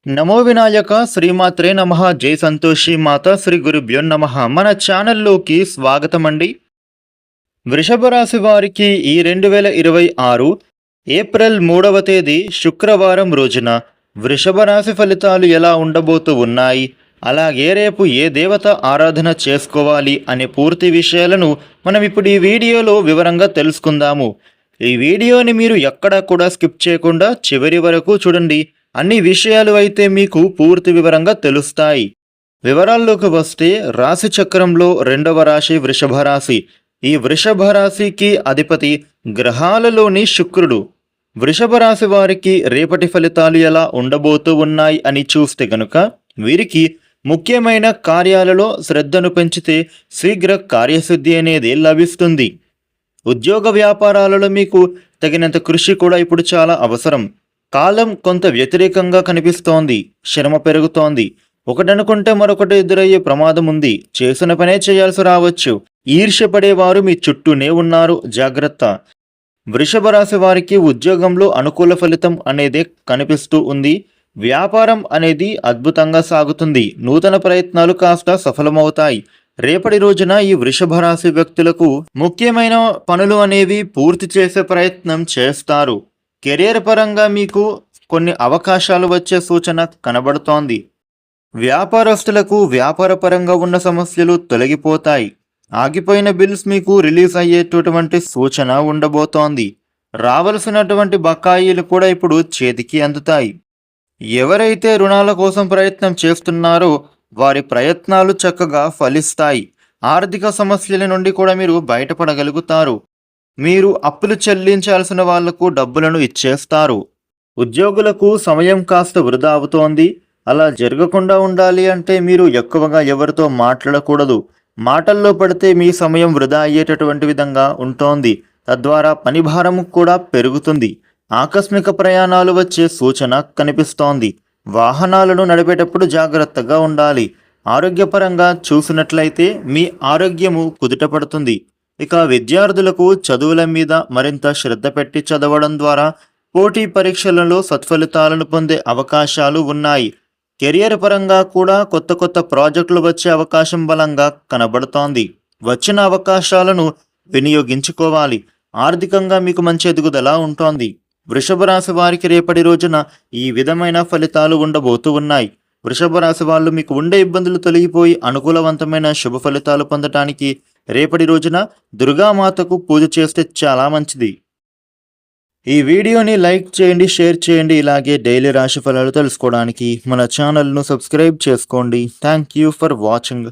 నమో వినాయక శ్రీమాత్రే నమః జై సంతోషి మాత శ్రీ గురుభ్యో నమః. మన ఛానల్లోకి స్వాగతం అండి. వృషభ రాశి వారికి ఈ 2026 ఏప్రిల్ 3వ తేదీ శుక్రవారం రోజున వృషభ రాశి ఫలితాలు ఎలా ఉండబోతూ ఉన్నాయి, అలాగే రేపు ఏ దేవత ఆరాధన చేసుకోవాలి అనే పూర్తి విషయాలను మనం ఇప్పుడు ఈ వీడియోలో వివరంగా తెలుసుకుందాము. ఈ వీడియోని మీరు ఎక్కడా కూడా స్కిప్ చేయకుండా చివరి వరకు చూడండి. అన్ని విషయాలు అయితే మీకు పూర్తి వివరంగా తెలుస్తాయి. వివరాల్లోకి వస్తే రాశి చక్రంలో రెండవ రాశి వృషభ రాశి. ఈ వృషభ రాశికి అధిపతి గ్రహాలలోని శుక్రుడు. వృషభ రాశి వారికి రేపటి ఫలితాలు ఎలా ఉండబోతూ ఉన్నాయి అని చూస్తే గనుక వీరికి ముఖ్యమైన కార్యాలలో శ్రద్ధను పెంచితే శీఘ్ర కార్యసిద్ధి అనేది లభిస్తుంది. ఉద్యోగ వ్యాపారాలలో మీకు తగినంత కృషి కూడా ఇప్పుడు చాలా అవసరం. కాలం కొంత వ్యతిరేకంగా కనిపిస్తోంది. శ్రమ పెరుగుతోంది. ఒకటనుకుంటే మరొకటి ఎదురయ్యే ప్రమాదం ఉంది. చేసిన పనే చేయాల్సి రావచ్చు. ఈర్ష్యపడేవారు మీ చుట్టూనే ఉన్నారు, జాగ్రత్త. వృషభ రాశి వారికి ఉద్యోగంలో అనుకూల ఫలితం అనేది కనిపిస్తూ ఉంది. వ్యాపారం అనేది అద్భుతంగా సాగుతుంది. నూతన ప్రయత్నాలు కాస్త సఫలమవుతాయి. రేపటి రోజున ఈ వృషభ రాశి వ్యక్తులకు ముఖ్యమైన పనులు అనేవి పూర్తి చేసే ప్రయత్నం చేస్తారు. కెరియర్ పరంగా మీకు కొన్ని అవకాశాలు వచ్చే సూచన కనబడుతోంది. వ్యాపారస్తులకు వ్యాపార పరంగా ఉన్న సమస్యలు తొలగిపోతాయి. ఆగిపోయిన బిల్స్ మీకు రిలీజ్ అయ్యేటటువంటి సూచన ఉండబోతోంది. రావలసినటువంటి బకాయిలు కూడా ఇప్పుడు చేతికి అందుతాయి. ఎవరైతే రుణాల కోసం ప్రయత్నం చేస్తున్నారో వారి ప్రయత్నాలు చక్కగా ఫలిస్తాయి. ఆర్థిక సమస్యల నుండి కూడా మీరు బయటపడగలుగుతారు. మీరు అప్పులు చెల్లించాల్సిన వాళ్లకు డబ్బులను ఇచ్చేస్తారు. ఉద్యోగులకు సమయం కాస్త వృధా అవుతోంది. అలా జరగకుండా ఉండాలి అంటే మీరు ఎక్కువగా ఎవరితో మాట్లాడకూడదు. మాటల్లో పడితే మీ సమయం వృధా అయ్యేటటువంటి విధంగా ఉంటోంది. తద్వారా పని భారం కూడా పెరుగుతుంది. ఆకస్మిక ప్రయాణాలు వచ్చే సూచన కనిపిస్తోంది. వాహనాలను నడిపేటప్పుడు జాగ్రత్తగా ఉండాలి. ఆరోగ్యపరంగా చూసినట్లయితే మీ ఆరోగ్యము కుదుటపడుతుంది. ఇక విద్యార్థులకు చదువుల మీద మరింత శ్రద్ధ పెట్టి చదవడం ద్వారా పోటీ పరీక్షలలో సత్ఫలితాలను పొందే అవకాశాలు ఉన్నాయి. కెరియర్ పరంగా కూడా కొత్త కొత్త ప్రాజెక్టులు వచ్చే అవకాశం బలంగా కనబడుతోంది. వచ్చిన అవకాశాలను వినియోగించుకోవాలి. ఆర్థికంగా మీకు మంచి ఎదుగుదల ఉంటోంది. వృషభ రాశి వారికి రేపటి రోజున ఈ విధమైన ఫలితాలు ఉండబోతూ ఉన్నాయి. వృషభ రాశి వాళ్ళు మీకు ఉండే ఇబ్బందులు తొలగిపోయి అనుకూలవంతమైన శుభ ఫలితాలు పొందటానికి రేపటి రోజున దుర్గామాతకు పూజ చేస్తే చాలా మంచిది. ఈ వీడియోని లైక్ చేయండి, షేర్ చేయండి. ఇలాగే డైలీ రాశి ఫలాలు తెలుసుకోవడానికి మన ఛానల్ను సబ్స్క్రైబ్ చేసుకోండి. Thank you for watching.